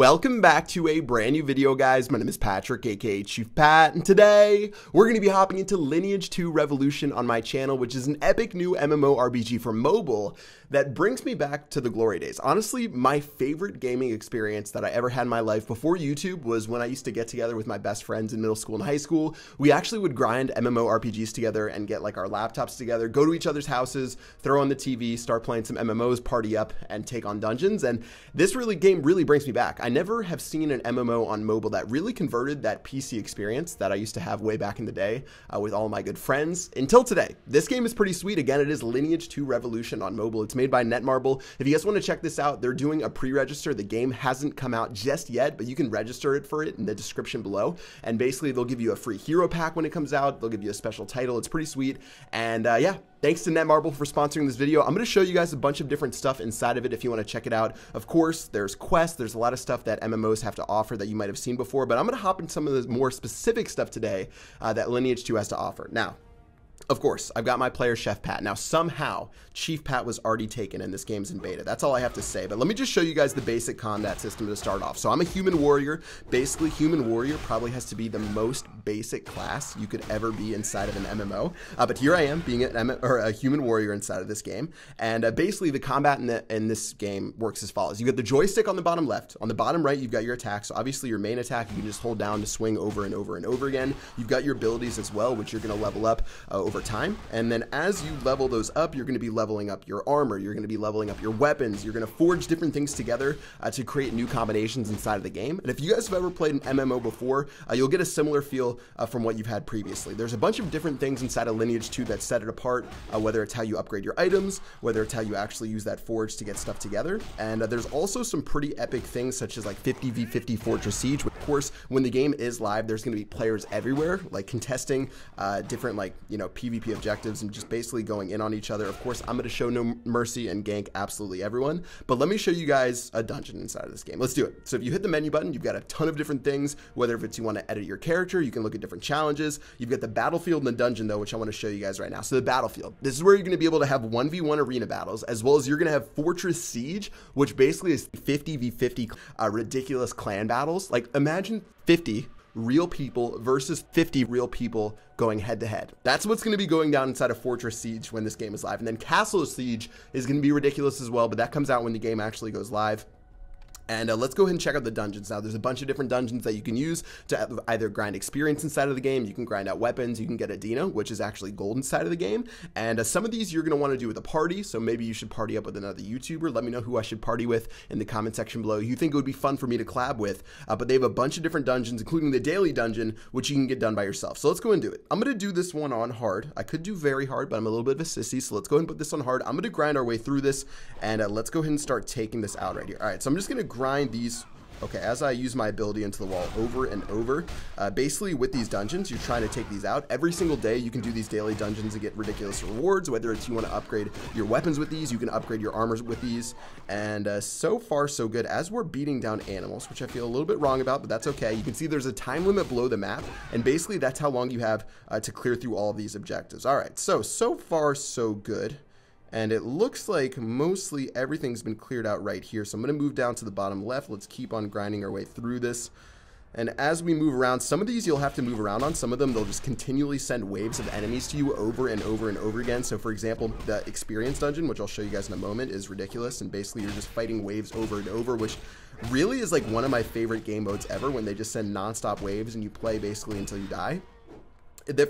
Welcome back to a brand new video, guys. My name is Patrick, aka Chief Pat, and today we're going to be hopping into Lineage 2 Revolution on my channel, which is an epic new MMORPG for mobile that brings me back to the glory days. Honestly, my favorite gaming experience that I ever had in my life before YouTube was when I used to get together with my best friends in middle school and high school. We actually would grind MMORPGs together and get like our laptops together, go to each other's houses, throw on the TV, start playing some MMOs, party up, and take on dungeons. And this game really brings me back. I never have seen an MMO on mobile that really converted that PC experience that I used to have way back in the day with all my good friends until today. This game is pretty sweet. Again, it is Lineage 2 Revolution on mobile. It's made by Netmarble. If you guys want to check this out, they're doing a pre-register. The game hasn't come out just yet, but you can register it for it in the description below. And basically, they'll give you a free hero pack when it comes out. They'll give you a special title. It's pretty sweet. And yeah, thanks to Netmarble for sponsoring this video. I'm going to show you guys a bunch of different stuff inside of it if you want to check it out. Of course, there's quests. There's a lot of stuff that MMOs have to offer that you might have seen before, but I'm going to hop in some of the more specific stuff today that Lineage 2 has to offer. Now, of course, I've got my player Chef Pat. Now, somehow, Chief Pat was already taken and this game's in beta. That's all I have to say. But let me just show you guys the basic combat system to start off. So I'm a human warrior. Basically, human warrior probably has to be the most basic class you could ever be inside of an MMO. But here I am being a human warrior inside of this game. And basically, the combat in this game works as follows. You got the joystick on the bottom left. On the bottom right, you've got your attacks. So obviously, your main attack, you can just hold down to swing over and over and over again. You've got your abilities as well, which you're going to level up over time. And then as you level those up, you're going to be leveling up your armor, you're going to be leveling up your weapons, you're going to forge different things together to create new combinations inside of the game. And if you guys have ever played an MMO before, you'll get a similar feel from what you've had previously. There's a bunch of different things inside of Lineage 2 that set it apart, whether it's how you upgrade your items, whether it's how you actually use that forge to get stuff together. And there's also some pretty epic things such as like 50v50 Fortress Siege. Of course, when the game is live, there's going to be players everywhere, like contesting different PvP objectives and just basically going in on each other. Of course, I'm going to show no mercy and gank absolutely everyone, but let me show you guys a dungeon inside of this game. Let's do it. So if you hit the menu button, you've got a ton of different things, whether if it's you want to edit your character, you can look at different challenges. You've got the battlefield and the dungeon though, which I want to show you guys right now. So the battlefield, this is where you're going to be able to have 1v1 arena battles, as well as you're going to have Fortress Siege, which basically is 50v50 ridiculous clan battles. Like imagine 50 real people versus 50 real people going head to head. That's what's going to be going down inside of Fortress Siege when this game is live. And then Castle Siege is going to be ridiculous as well, but that comes out when the game actually goes live. And let's go ahead and check out the dungeons. Now, there's a bunch of different dungeons that you can use to either grind experience inside of the game. You can grind out weapons. You can get Idina, which is actually gold inside of the game. And some of these you're going to want to do with a party. So maybe you should party up with another YouTuber. Let me know who I should party with in the comment section below. You think it would be fun for me to collab with. But they have a bunch of different dungeons, including the daily dungeon, which you can get done by yourself. So let's go and do it. I'm going to do this one on hard. I could do very hard, but I'm a little bit of a sissy. So let's go ahead and put this on hard. I'm going to grind our way through this. And let's go ahead and start taking this out right here. All right, so I'm just going to grind these. Okay, as I use my ability into the wall over and over, basically with these dungeons, you're trying to take these out. Every single day, you can do these daily dungeons and get ridiculous rewards, whether it's you want to upgrade your weapons with these, you can upgrade your armors with these, and so far, so good. As we're beating down animals, which I feel a little bit wrong about, but that's okay. You can see there's a time limit below the map, and basically that's how long you have to clear through all of these objectives. All right, so far, so good. And it looks like mostly everything's been cleared out right here. So I'm going to move down to the bottom left. Let's keep on grinding our way through this. And as we move around, some of these you'll have to move around on. Some of them, they'll just continually send waves of enemies to you over and over and over again. So for example, the experience dungeon, which I'll show you guys in a moment, is ridiculous. And basically you're just fighting waves over and over, which really is like one of my favorite game modes ever, when they just send nonstop waves and you play basically until you die.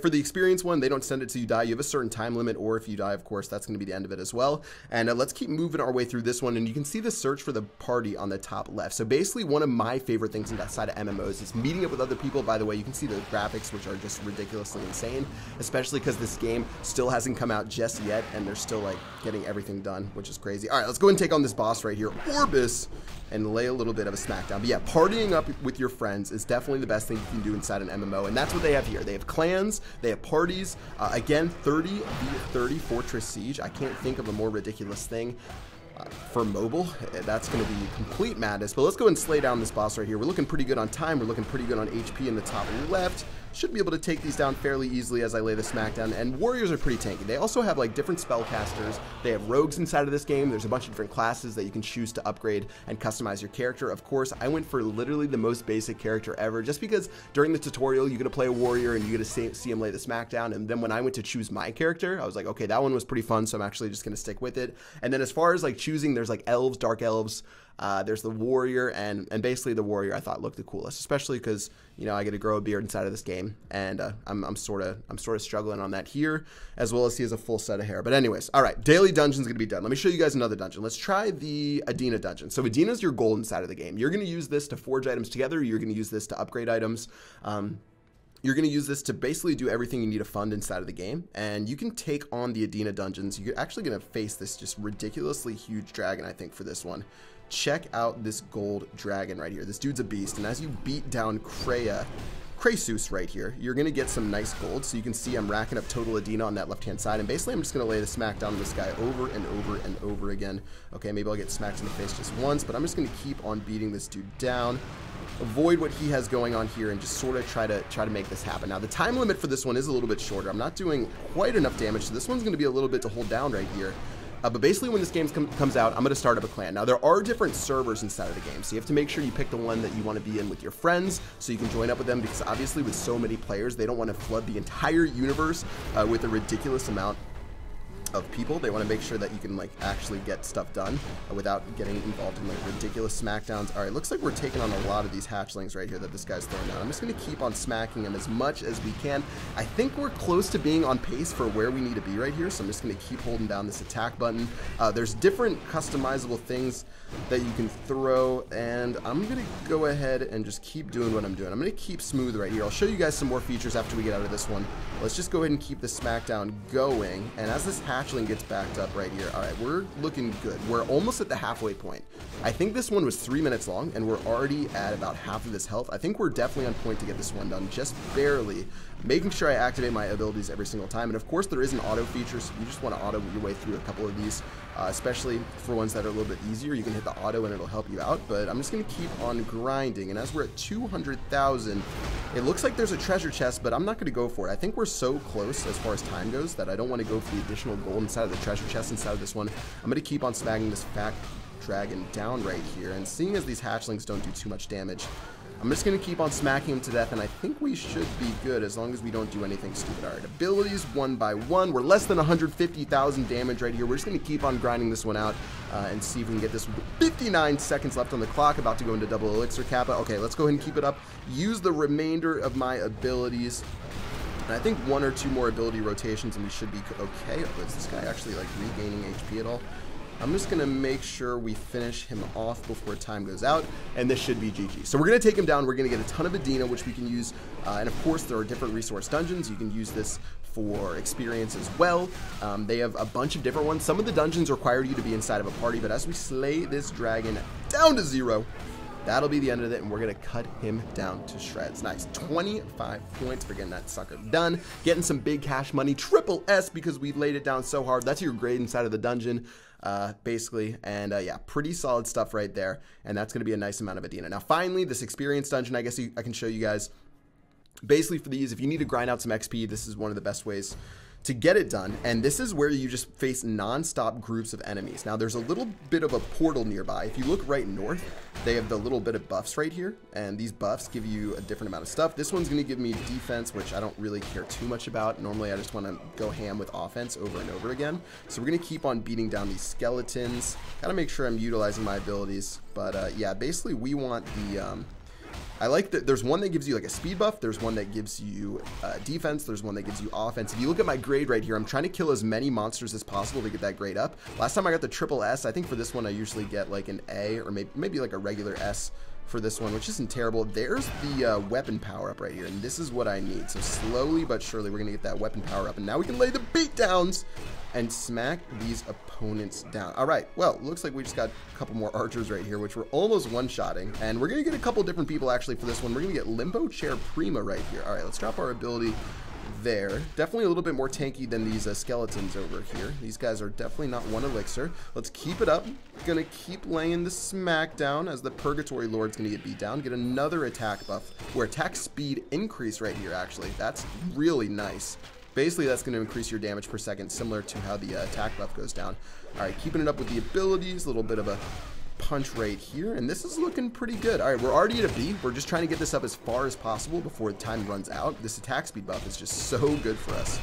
For the experience one, they don't send it till you die. You have a certain time limit, or if you die, of course, that's going to be the end of it as well. And let's keep moving our way through this one, and you can see the search for the party on the top left. So basically, one of my favorite things inside of MMOs is meeting up with other people. By the way, you can see the graphics, which are just ridiculously insane, especially because this game still hasn't come out just yet, and they're still like getting everything done, which is crazy. All right, let's go and take on this boss right here, Orbis, and lay a little bit of a smackdown. But yeah, partying up with your friends is definitely the best thing you can do inside an MMO, and that's what they have here. They have clans, they have parties. Again, 30v30 Fortress Siege. I can't think of a more ridiculous thing. For mobile, that's going to be complete madness. But let's go and slay down this boss right here. We're looking pretty good on time. We're looking pretty good on HP in the top left. Should be able to take these down fairly easily as I lay the smackdown. And warriors are pretty tanky. They also have like different spellcasters. They have rogues inside of this game. There's a bunch of different classes that you can choose to upgrade and customize your character. Of course, I went for literally the most basic character ever, just because during the tutorial you get to play a warrior and you get to see him lay the smackdown. And then when I went to choose my character, I was like, okay, that one was pretty fun, so I'm actually just going to stick with it. And then as far as like choosing, there's like elves, dark elves. There's the warrior, and basically the warrior I thought looked the coolest, especially because, you know, I get to grow a beard inside of this game, and I'm sort of struggling on that here, as well as he has a full set of hair. But anyways, all right, daily dungeon's gonna be done. Let me show you guys another dungeon. Let's try the Idina dungeon. So Idina's your gold inside of the game. You're gonna use this to forge items together. You're gonna use this to upgrade items. You're going to use this to basically do everything you need to fund inside of the game, and you can take on the Idina dungeons. You're actually going to face this just ridiculously huge dragon, I think, for this one. Check out this gold dragon right here. This dude's a beast, and as you beat down Krasus right here, you're going to get some nice gold. So you can see I'm racking up total Idina on that left-hand side, and basically I'm just going to lay the smack down on this guy over and over and over again. Okay, maybe I'll get smacked in the face just once, but I'm just going to keep on beating this dude down. Avoid what he has going on here and just sort of try to make this happen. Now the time limit for this one is a little bit shorter. I'm not doing quite enough damage, so this one's going to be a little bit to hold down right here. But basically when this game comes out, I'm going to start up a clan. Now there are different servers inside of the game, so you have to make sure you pick the one that you want to be in with your friends so you can join up with them, because obviously with so many players, they don't want to flood the entire universe with a ridiculous amount of people. They want to make sure that you can like actually get stuff done without getting involved in like ridiculous smackdowns. All right, looks like we're taking on a lot of these hatchlings right here that this guy's throwing down. I'm just going to keep on smacking them as much as we can. I think we're close to being on pace for where we need to be right here, so I'm just going to keep holding down this attack button. There's different customizable things that you can throw, and I'm going to go ahead and just keep doing what I'm doing. I'm going to keep smooth right here. I'll show you guys some more features after we get out of this one. Let's just go ahead and keep the smackdown going, and as this hatchling gets backed up right here, all right, we're looking good. We're almost at the halfway point. I think this one was 3 minutes long, and we're already at about half of this health. I think we're definitely on point to get this one done, just barely. Making sure I activate my abilities every single time, and of course there is an auto feature, so you just want to auto your way through a couple of these, especially for ones that are a little bit easier. You can hit the auto and it'll help you out, but I'm just going to keep on grinding, and as we're at 200,000, it looks like there's a treasure chest, but I'm not going to go for it. I think we're so close as far as time goes that I don't want to go for the additional gold inside of the treasure chest inside of this one. I'm going to keep on smacking this fat dragon down right here, and seeing as these hatchlings don't do too much damage, I'm just going to keep on smacking him to death, and I think we should be good as long as we don't do anything stupid. Alright, abilities one by one. We're less than 150,000 damage right here. We're just going to keep on grinding this one out and see if we can get this. 59 seconds left on the clock, about to go into double elixir kappa. Okay, let's go ahead and keep it up. Use the remainder of my abilities. And I think one or two more ability rotations and we should be okay. Is this guy actually like regaining HP at all? I'm just going to make sure we finish him off before time goes out, and this should be GG. So we're going to take him down. We're going to get a ton of Idina, which we can use, and of course there are different resource dungeons. You can use this for experience as well. They have a bunch of different ones. Some of the dungeons require you to be inside of a party, but as we slay this dragon down to 0, that'll be the end of it, and we're going to cut him down to shreds. Nice. 25 points for getting that sucker done. Getting some big cash money. Triple S because we laid it down so hard. That's your grade inside of the dungeon. Basically, and yeah, pretty solid stuff right there, and that's going to be a nice amount of Idina. Now finally, this experience dungeon, I guess I can show you guys. Basically for these, if you need to grind out some XP, this is one of the best ways to get it done, and this is where you just face non-stop groups of enemies. Now there's a little bit of a portal nearby. If you look right north, they have the little bit of buffs right here, and these buffs give you a different amount of stuff. This one's going to give me defense, which I don't really care too much about. Normally I just want to go ham with offense over and over again. So we're going to keep on beating down these skeletons. Gotta make sure I'm utilizing my abilities, but yeah, basically we want the I like that there's one that gives you like a speed buff, there's one that gives you defense, there's one that gives you offense. If you look at my grade right here, I'm trying to kill as many monsters as possible to get that grade up. Last time I got the triple S, I think for this one I usually get like an A or maybe like a regular S for this one, which isn't terrible. There's the weapon power up right here, and this is what I need. So slowly but surely we're gonna get that weapon power up, and now we can lay the beat downs and smack these opponents down. All right, well, looks like we just got a couple more archers right here, which we're almost one-shotting, and we're gonna get a couple different people actually for this one. We're gonna get Limbo Chair Prima right here. All right, let's drop our ability there. Definitely a little bit more tanky than these skeletons over here. These guys are definitely not 1 elixir. Let's keep it up. Gonna keep laying the smack down as the Purgatory Lord's gonna get beat down. Get another attack buff where attack speed increase right here, actually. That's really nice. Basically, that's going to increase your damage per second, similar to how the attack buff goes down. All right, keeping it up with the abilities, a little bit of a punch right here, and this is looking pretty good. All right, we're already at a B. We're just trying to get this up as far as possible before time runs out. This attack speed buff is just so good for us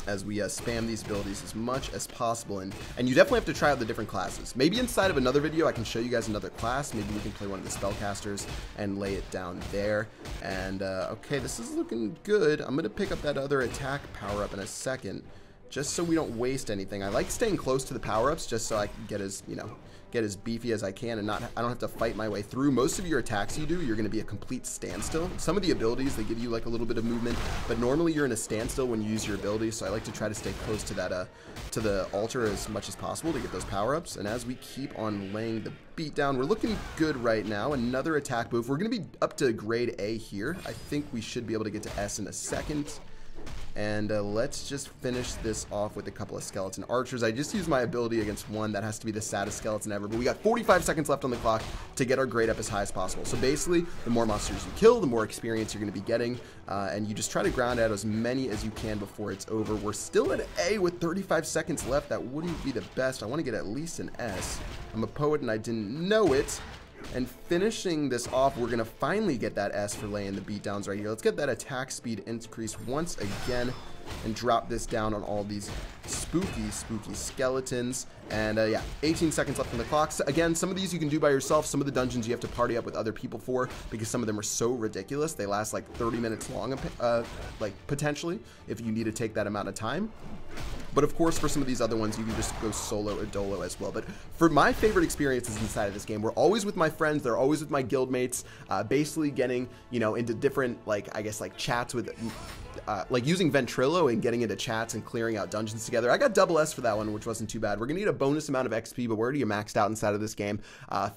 as we spam these abilities as much as possible. And you definitely have to try out the different classes. Maybe inside of another video, I can show you guys another class. Maybe we can play one of the spellcasters and lay it down there. And okay, this is looking good. I'm gonna pick up that other attack power-up in a second, just so we don't waste anything. I like staying close to the power-ups just so I can get as, you know, get as beefy as I can and I don't have to fight my way through. Most of your attacks you do, you're going to be a complete standstill. Some of the abilities, they give you like a little bit of movement, but normally you're in a standstill when you use your abilities, so I like to try to stay close to that, to the altar as much as possible to get those power-ups. And as we keep on laying the beat down, we're looking good right now. Another attack boost. We're going to be up to grade A here. I think we should be able to get to S in a second. And let's just finish this off with a couple of skeleton archers. I just used my ability against one. That has to be the saddest skeleton ever. But we got 45 seconds left on the clock to get our grade up as high as possible. So basically, the more monsters you kill, the more experience you're going to be getting. And you just try to ground out as many as you can before it's over. We're still at A with 35 seconds left. That wouldn't be the best. I want to get at least an S. I'm a poet and I didn't know it. And finishing this off, we're going to finally get that S for laying the beatdowns right here. Let's get that attack speed increase once again and drop this down on all these spooky skeletons. And yeah, 18 seconds left on the clock. So again, some of these you can do by yourself. Some of the dungeons you have to party up with other people for because some of them are so ridiculous. They last like 30 minutes long, like potentially, if you need to take that amount of time. But of course, for some of these other ones, you can just go solo or dolo as well. But for my favorite experiences inside of this game, we're always with my friends. They're always with my guildmates, basically getting, you know, into different, like, I guess, like chats with, like using Ventrilo and getting into chats and clearing out dungeons together. I got double S for that one, which wasn't too bad. We're gonna need a bonus amount of XP, but we're already maxed out inside of this game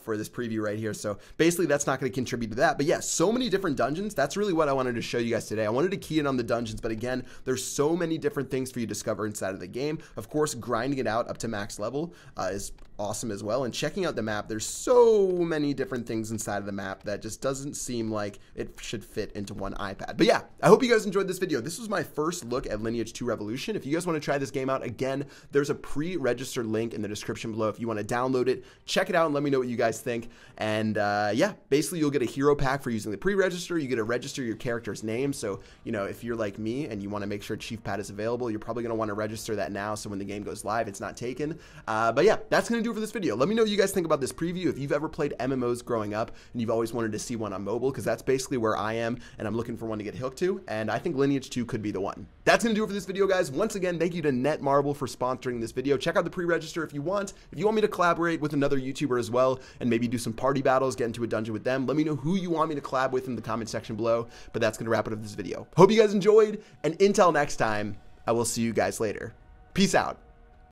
for this preview right here. So basically, that's not gonna contribute to that. But yeah, so many different dungeons. That's really what I wanted to show you guys today. I wanted to key in on the dungeons, but again, there's so many different things for you to discover inside of the game. Of course, grinding it out up to max level is awesome as well. And checking out the map, there's so many different things inside of the map that just doesn't seem like it should fit into one iPad. But yeah, I hope you guys enjoyed this video. This was my first look at Lineage 2 Revolution. If you guys want to try this game out, again, there's a pre-registered link in the description below if you want to download it. Check it out and let me know what you guys think. And yeah, basically you'll get a hero pack for using the pre-register. You get to register your character's name. So, you know, if you're like me and you want to make sure Chief Pat is available, you're probably going to want to register that now so when the game goes live, it's not taken. But yeah, that's going to do it for this video. Let me know what you guys think about this preview. If you've ever played MMOs growing up and you've always wanted to see one on mobile, because that's basically where I am and I'm looking for one to get hooked to, and I think Lineage 2 could be the one. That's going to do it for this video, guys. Once again, thank you to Netmarble for sponsoring this video. Check out the pre-register if you want. If you want me to collaborate with another YouTuber as well and maybe do some party battles, get into a dungeon with them, let me know who you want me to collab with in the comment section below. But that's going to wrap it up this video. Hope you guys enjoyed, and until next time, I will see you guys later. Peace out.